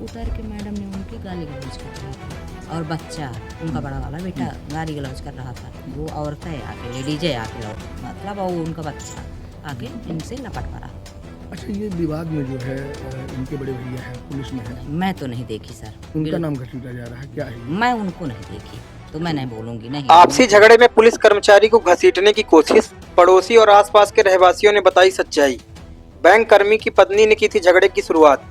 उतर के मैडम ने उनकी गाली गलौज कर रही थी और बच्चा उनका बड़ा वाला बेटा गाली गलौज कर रहा था। वो औरतें आके लेडीज आके मतलब वो उनका बच्चा आके इनसे लपट पड़ा। अच्छा, ये विवाद में जो है इनके बड़े भैया हैं, पुलिस में है, मैं तो नहीं देखी सर, उनका नाम घसीटा जा रहा है, क्या है? मैं उनको नहीं देखी तो मैं नहीं बोलूंगी। नहीं, आपसी झगड़े में पुलिस कर्मचारी को घसीटने की कोशिश, पड़ोसी और आसपास के रहवासियों ने बताई सच्चाई। बैंक कर्मी की पत्नी ने की थी झगड़े की शुरुआत।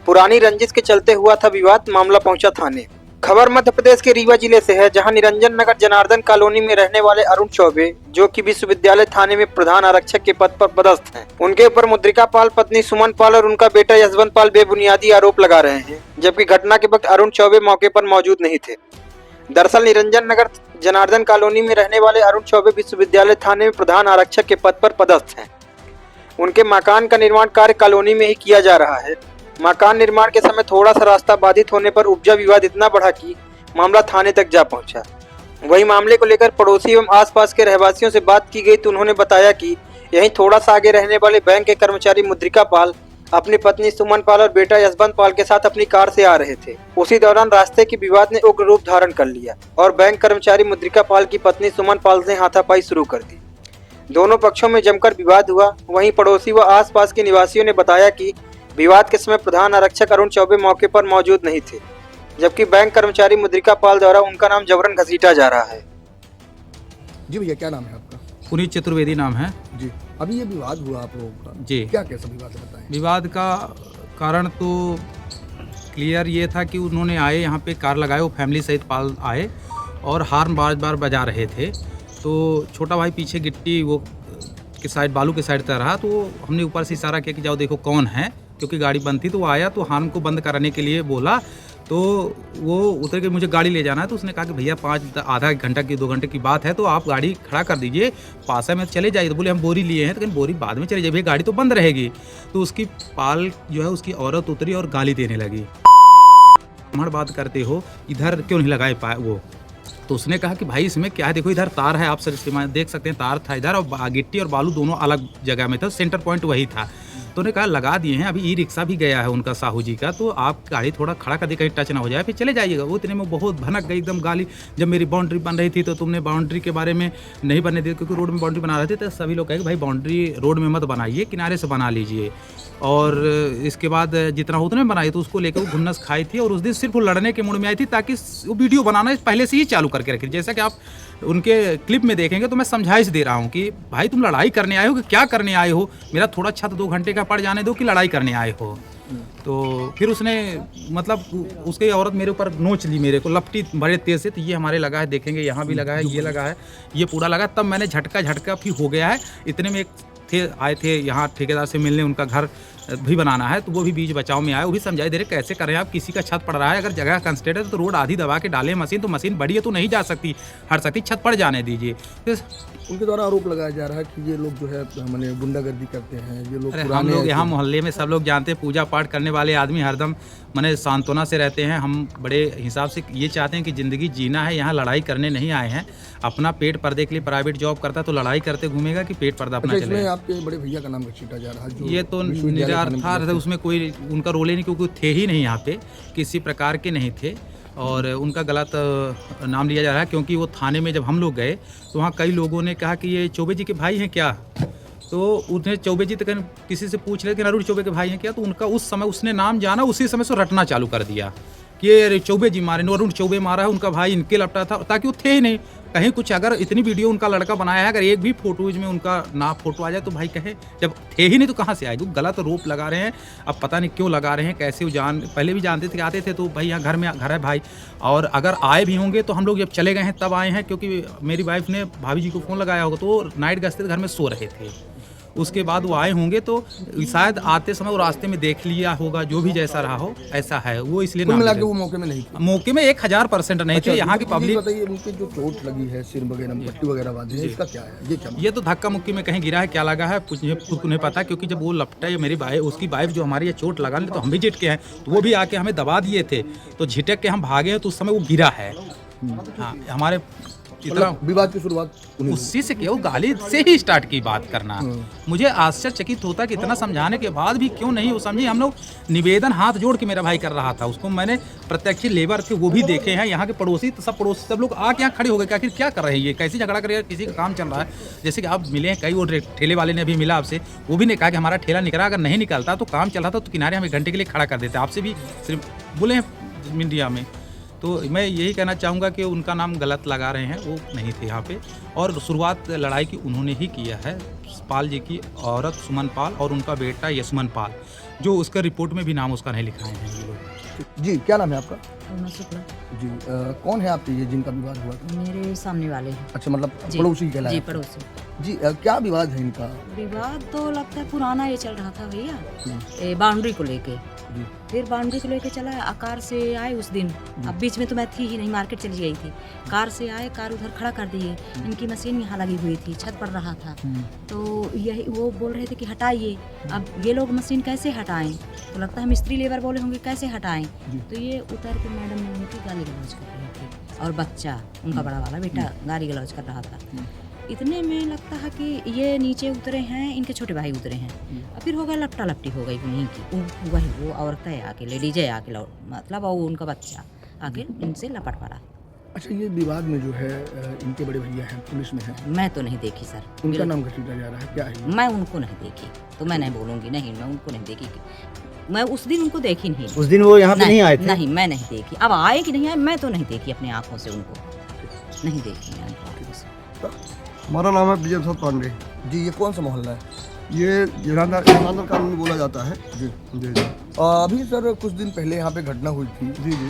पुरानी रंजिश के चलते हुआ था विवाद, मामला पहुंचा थाने। खबर मध्य प्रदेश के रीवा जिले से है, जहां निरंजन नगर जनार्दन कॉलोनी में रहने वाले अरुण चौबे, जो कि विश्वविद्यालय थाने में प्रधान आरक्षक के पद पर पदस्थ हैं, उनके ऊपर मुद्रिका पाल, पत्नी सुमन पाल और उनका बेटा यशवंत पाल बेबुनियादी आरोप लगा रहे हैं, जबकि घटना के वक्त अरुण चौबे मौके पर मौजूद नहीं थे। दरअसल निरंजन नगर जनार्दन कॉलोनी में रहने वाले अरुण चौबे विश्वविद्यालय थाने में प्रधान आरक्षक के पद पर पदस्थ हैं। उनके मकान का निर्माण कार्य कॉलोनी में ही किया जा रहा है। मकान निर्माण के समय थोड़ा सा रास्ता बाधित होने पर उपजा विवाद इतना बढ़ा कि मामला थाने तक जा पहुंचा। वहीं मामले को लेकर पड़ोसी एवं आसपास के रहवासियों से बात की गई तो उन्होंने बताया कि यहीं थोड़ा सा आगे रहने वाले बैंक के कर्मचारी मुद्रिका पाल अपनी पत्नी सुमन पाल और बेटा यशवंत पाल के साथ अपनी कार से आ रहे थे। उसी दौरान रास्ते के विवाद ने उग्र रूप धारण कर लिया और बैंक कर्मचारी मुद्रिका पाल की पत्नी सुमन पाल ने हाथापाई शुरू कर दी। दोनों पक्षों में जमकर विवाद हुआ। वहीं पड़ोसी व आसपास के निवासियों ने बताया कि विवाद के समय प्रधान आरक्षक अरुण चौबे मौके पर मौजूद नहीं थे, जबकि बैंक कर्मचारी मुद्रिका पाल द्वारा उनका नाम जबरन घसीटा जा रहा है। जी भैया, क्या नाम है आपका? पुनीत चतुर्वेदी नाम है जी, अभी ये विवाद हुआ आप लोगों का, जी। क्या कैसा विवाद है बताएं? विवाद का कारण तो क्लियर ये था कि उन्होंने आए यहाँ पे कार लगाए, वो फैमिली सहित पाल आए और हार्न बार बार बजा रहे थे। तो छोटा भाई पीछे गिट्टी वो के साइड बालू के साइड तरह रहा, तो हमने ऊपर से इशारा किया कि जाओ देखो कौन है, क्योंकि गाड़ी बंद थी। तो वो आया तो हार्न को बंद कराने के लिए बोला, तो वो उतर के मुझे गाड़ी ले जाना है। तो उसने कहा कि भैया आधा घंटा की 2 घंटे की बात है, तो आप गाड़ी खड़ा कर दीजिए, पास में चले जाइए। तो बोले हम बोरी लिए हैं, तो बोरी बाद में चले जाइए, भैया गाड़ी तो बंद रहेगी। तो उसकी पाल जो है उसकी औरत उतरी और गाली देने लगी, हमारे बात करते हो, इधर क्यों नहीं लगाए पाए वो। तो उसने कहा कि भाई इसमें क्या है, देखो इधर तार है, आप सर देख सकते हैं तार था इधर, और गिट्टी और बालू दोनों अलग जगह में था, सेंटर पॉइंट वही था। तो उन्होंने कहा लगा दिए हैं, अभी ई रिक्शा भी गया है उनका साहू जी का, तो आप गाड़ी थोड़ा खड़ा कर दे, कहीं टच ना हो जाए, फिर चले जाइएगा। वो इतने में बहुत भनक गई एकदम गाली। जब मेरी बाउंड्री बन रही थी तो तुमने बाउंड्री के बारे में नहीं बनने दी, क्योंकि रोड में बाउंड्री बना रहे थे। तो सभी लोग कहे कि भाई बाउंड्री रोड में मत बनाइए, किनारे से बना लीजिए। और इसके बाद जितना उतने बनाई तो उसको लेकर वो घुन्नस खाई थी, और उस दिन सिर्फ वो लड़ने के मूड में आई थी, ताकि वो वीडियो बनाना पहले से ही चालू करके रखी। जैसा कि आप उनके क्लिप में देखेंगे तो मैं समझाइश दे रहा हूँ कि भाई तुम लड़ाई करने आए हो कि क्या करने आए हो, मेरा थोड़ा छत 2 घंटे का पड़ जाने दो कि लड़ाई करने आए हो। तो फिर उसने मतलब उसकी औरत मेरे ऊपर नोच ली, मेरे को लपटी बड़े तेज से। तो ये हमारे लगा है, देखेंगे यहाँ भी लगा है, ये लगा है, ये पूरा लगा। तब मैंने झटका फिर हो गया है। इतने में एक आए थे यहाँ ठेकेदार से मिलने, उनका घर भी बनाना है, तो वो भी बीच बचाव में आए। वो भी समझाई दे रहे कैसे करें आप, किसी का छत पड़ रहा है, अगर जगह कंस्ट्रेंट है तो रोड आधी दबा के डालें मशीन, तो मशीन बड़ी है तो नहीं जा सकती, हट सकती, छत पड़ जाने दीजिए। फिर उनके द्वारा आरोप लगाया जा रहा है कि ये लोग जो है मैंने गुंडागर्दी करते हैं, ये लोग हम लोग यहाँ मोहल्ले में सब लोग जानते हैं, पूजा पाठ करने वाले आदमी हरदम मैंने सांत्वना से रहते हैं। हम बड़े हिसाब से ये चाहते हैं कि ज़िंदगी जीना है, यहाँ लड़ाई करने नहीं आए हैं। अपना पेट पर्दे के लिए प्राइवेट जॉब करता है तो लड़ाई करते घूमेगा कि पेट पर्दा अपना चलेगा। इसमें आपके बड़े भैया का नाम घसीटा जा रहा है, ये तो निराधार है, उसमें कोई उनका रोल ही नहीं, क्योंकि थे ही नहीं यहाँ पे, किसी प्रकार के नहीं थे। और उनका गलत नाम लिया जा रहा है, क्योंकि वो थाने में जब हम लोग गए तो वहाँ कई लोगों ने कहा कि ये चौबे जी के भाई हैं क्या। तो उन्हें चौबे जी तक किसी से पूछ रहे कि अरुण चौबे के भाई हैं क्या, तो उनका उस समय उसने नाम जाना, उसी समय से रटना चालू कर दिया कि ये चौबे जी मारे, अरुण चौबे मारा है, उनका भाई इनके लपटा था, ताकि वो थे ही नहीं कहीं कुछ। अगर इतनी वीडियो उनका लड़का बनाया है, अगर एक भी फोटोज में उनका ना फोटो आ जाए तो भाई कहे जब थे ही नहीं तो कहाँ से आएगी। गलत रोप लगा रहे हैं, अब पता नहीं क्यों लगा रहे हैं, कैसे वो पहले भी जानते थे कि आते थे तो भाई यहाँ घर है भाई, और अगर आए भी होंगे तो हम लोग जब चले गए हैं तब आए हैं, क्योंकि मेरी वाइफ ने भाभी जी को फ़ोन लगाया होगा, तो नाइट गश्त घर में सो रहे थे। उसके बाद वो आए होंगे तो शायद आते समय वो रास्ते में देख लिया होगा, जो भी जैसा रहा हो ऐसा है वो, इसलिए मिला के वो मौके में नहीं थे। मौके में 1000% नहीं थे। यहाँ की पब्लिक बताइए, उनके जो चोट लगी है, सिर वगैरह में पट्टी वगैरह बांधी है, इसका क्या है? ये तो धक्का मुक्की में कहीं गिरा है, क्या लगा है कुछ खुद को नहीं पता, क्योंकि जब वो लपटा है मेरी वाइफ, उसकी वाइफ जो हमारी ये चोट लगा तो हम भी झिटके हैं, तो वो भी आके हमें दबा दिए थे, तो झिटक के हम भागे हैं, तो उस समय वो गिरा है। हाँ, हमारे इतना मतलब विवाद की शुरुआत उन्हीं ने उसी से क्यों गाली से ही स्टार्ट की बात करना। मुझे आश्चर्यचकित होता कि इतना समझाने के बाद भी क्यों नहीं वो समझी। हम लोग निवेदन हाथ जोड़ के मेरा भाई कर रहा था, उसको मैंने प्रत्यक्ष लेबर थे वो भी देखे हैं, यहाँ के पड़ोसी पड़ोसी सब लोग आके यहाँ खड़े हो गए कि आखिर क्या कर रहे हैं ये, कैसे झगड़ा कर रहे हैं, किसी का काम चल रहा है। जैसे कि आप मिले हैं कई, वो ठेले वाले ने भी मिला आपसे, वो भी ने कहा कि हमारा ठेला निकला, अगर नहीं निकलता तो काम चल रहा था तो किनारे हमें घंटे के लिए खड़ा कर देते। आपसे भी सिर्फ बोले हैं मीडिया में। तो मैं यही कहना चाहूँगा कि उनका नाम गलत लगा रहे हैं, वो नहीं थे यहाँ पे। और शुरुआत लड़ाई की उन्होंने ही किया है, पाल जी की औरत सुमन पाल और उनका बेटा यशमन पाल, जो उसका रिपोर्ट में भी नाम उसका नहीं लिखाए हैं ये लोग। जी क्या नाम है आपका? अरुणा शुक्ला। जी कौन है आपके ये जिनका विवाद हुआ था? मेरे सामने वाले हैं। अच्छा मतलब जी, पड़ोसी जी कहलाए। पड़ोसी। जी क्या विवाद है इनका? विवाद तो लगता है पुराना ये चल रहा था भैया, बाउंड्री को लेके। जी फिर बाउंड्री को लेके चला, कार से आए उस दिन, अब बीच में तो मैं थी ही नहीं, मार्केट चली गई थी। कार से आए, कार उधर खड़ा कर दिए, इनकी मशीन यहाँ लगी हुई थी, छत पड़ रहा था। तो यही वो बोल रहे थे कि हटाइए। अब ये लोग मशीन कैसे हटाएं? तो लगता है मिस्त्री लेबर बोले होंगे कैसे हटाएं। तो ये उतर के मैडम ने उनकी गाली गलौज कर रही थी, और बच्चा उनका बड़ा वाला बेटा गाली गलौज कर रहा था। इतने में लगता है कि ये नीचे उतरे हैं, इनके छोटे भाई उतरे हैं, और फिर हो गया लपटा लपटी हो गई उन्हीं की। वही वो औरतें आके, लेडीज आके, मतलब वो उनका बच्चा आके इनसे लपट पड़ा। अच्छा ये विवाद में जो है इनके बड़े भैया हैं, पुलिस में हैं, मैं तो नहीं देखी सर, उनका नाम घसीटा जा रहा है, क्या है? मैं उनको नहीं देखी तो मैं नहीं बोलूँगी, नहीं मैं उनको नहीं देखी। मैं उस दिन उनको देखी नहीं। उस दिन वो यहाँ पे नहीं आए थे? नहीं मैं नहीं देखी, अब आए कि नहीं आए मैं तो नहीं देखी अपनी आँखों से, उनको नहीं देखी मैं उनको आँखों से। हमारा नाम है विजय प्रसाद पांडे। जी ये कौन सा मोहल्ला है? ये जनांदर कॉलोनी बोला जाता है। जी जी जी अभी सर कुछ दिन पहले यहाँ पे घटना हुई थी जी जी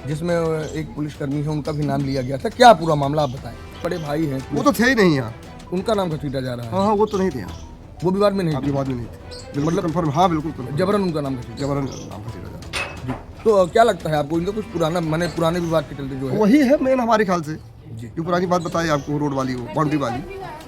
जिसमें एक पुलिसकर्मी है, उनका भी नाम लिया गया था, क्या पूरा मामला आप बताएं? बड़े भाई हैं, वो तो थे ही नहीं यहाँ। उनका नाम घसीटा जा रहा है। हाँ हाँ वो तो नहीं थे यहाँ, वो विवाद में नहीं आप थे? विवाद में नहीं थे। बिल्कुल मतलब कंफर्म, हाँ बिल्कुल confirm। जबरन उनका नाम घसीटा। जबरन नाम घसीटा जाता है। तो क्या लगता है आपको, इनका कुछ पुराना माने पुराने विवाद के चलते जो है? वही है मेन हमारे ख्याल से। जी जो पुरानी बात बताई आपको, रोड वाली, वो बाउंड्री वाली,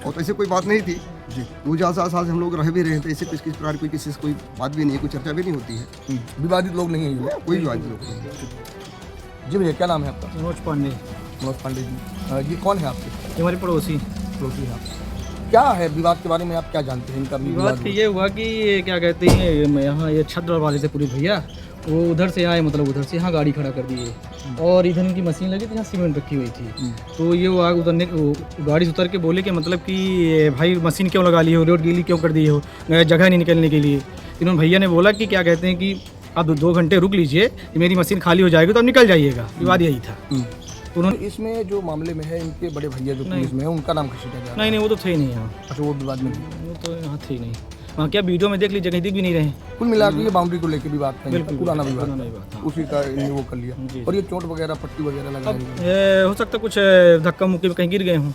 और तो ऐसे कोई बात नहीं थी। जी 2-4 साल से हम लोग रह भी रहे थे, ऐसे किस प्रकार कोई किसी से कोई बात भी नहीं है, कोई चर्चा भी नहीं होती है। विवादित लोग नहीं है ये? कोई विवाद नहीं। जी भैया क्या नाम है आपका? मनोज पांडे। मनोज पांडे जी ये कौन है आपके? ये हमारे पड़ोसी। पड़ोसी हैं आप। क्या है विवाद के बारे में, आप क्या जानते हैं? इनका विवाद ये हुआ कि ये क्या कहते हैं, यहाँ ये छत वाले थे पुलिस भैया, वो उधर से आए, मतलब उधर से यहाँ गाड़ी खड़ा कर दिए, और इधर इनकी मशीन लगी थी, यहाँ सीमेंट रखी हुई थी। तो ये वो आगे उतरने, गाड़ी से उतर के बोले कि मतलब कि भाई मशीन क्यों लगा ली हो, रोड गीली क्यों कर दी हो, जगह नहीं निकलने के लिए। इन्होंने भैया ने बोला कि क्या कहते हैं कि आप 2 घंटे रुक लीजिए, मेरी मशीन खाली हो जाएगी तो आप निकल जाइएगा। विवाद यही था। तो उन्होंने इसमें जो मामले में है, इनके बड़े भैया जो पुलिस में है, उनका नाम घसीटा जा रहा है? नहीं नहीं वो तो थे ही नहीं यहाँ, अच्छा वो विवाद में नहीं। वो तो यहाँ थे ही नहीं। वहाँ क्या वीडियो में देख लीजिए, कहीं दिख भी नहीं रहे। कुल मिला के ये बाउंड्री को लेकर विवाद था, बिल्कुल, पुराना पुराना विवाद विवाद था। उसी का इन्हें वो कर लिया। जी। और ये चोट वगैरह, पट्टी वगैरह लगा अब दी। हो सकता कुछ धक्का मुक्की में कहीं गिर गए हों।